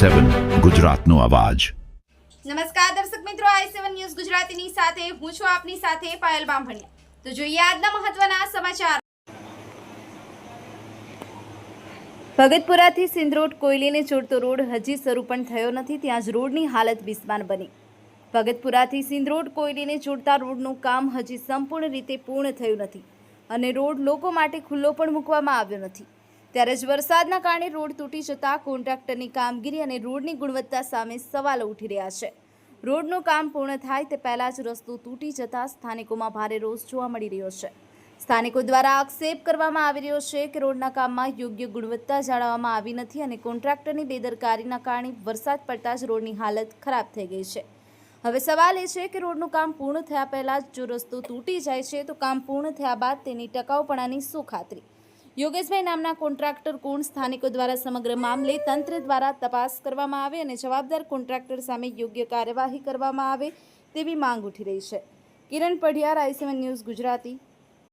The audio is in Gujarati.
i7 ગુજરાતનો અવાજ। નમસ્કાર દર્શક મિત્રો, i7 ન્યૂઝ ગુજરાતીની સાથે હું છું આપની સાથે પાયલ બામભણિયા। તો જોઈએ આજના મહત્વના સમાચાર। ભગતપુરાથી સિંદરોડ કોયલીને જોડતો રોડ હજી શરૂ પણ થયો નથી, ત્યાં જ રોડની હાલત બિસ્માર બની। ભગતપુરાથી સિંદરોડ કોયલીને જોડતા રોડનું કામ હજી સંપૂર્ણ રીતે પૂર્ણ થયું નથી અને રોડ લોકો માટે ખુલ્લો પણ મૂકવામાં આવ્યો નથી। ત્યારે જ વરસાદના કારણે રોડ તૂટી જતા કોન્ટ્રાક્ટરની કામગીરી અને રોડની ગુણવત્તા સામે સવાલો ઉઠી રહ્યા છે। રોડનું કામ પૂર્ણ થાય તે પહેલાં જ રસ્તો તૂટી જતા સ્થાનિકોમાં ભારે રોષ જોવા મળી રહ્યો છે। સ્થાનિકો દ્વારા આક્ષેપ કરવામાં આવી રહ્યો છે કે રોડના કામમાં યોગ્ય ગુણવત્તા જાળવવામાં આવી નથી અને કોન્ટ્રાક્ટરની બેદરકારીના કારણે વરસાદ પડતા જ રોડની હાલત ખરાબ થઈ ગઈ છે। હવે સવાલ એ છે કે રોડનું કામ પૂર્ણ થયા પહેલાં જ જો રસ્તો તૂટી જાય છે તો કામ પૂર્ણ થયા બાદ તેની ટકાઉપણાની શું ખાતરી? યોગેશભાઈ નામના કોન્ટ્રાક્ટર કોણ? સ્થાનિકો દ્વારા સમગ્ર મામલે તંત્ર દ્વારા તપાસ કરવામાં આવે અને જવાબદાર કોન્ટ્રાક્ટર સામે યોગ્ય કાર્યવાહી કરવામાં આવે તેવી માંગ ઉઠી રહી છે। કિરણ પઢિયાર, i7 ન્યૂઝ ગુજરાતી,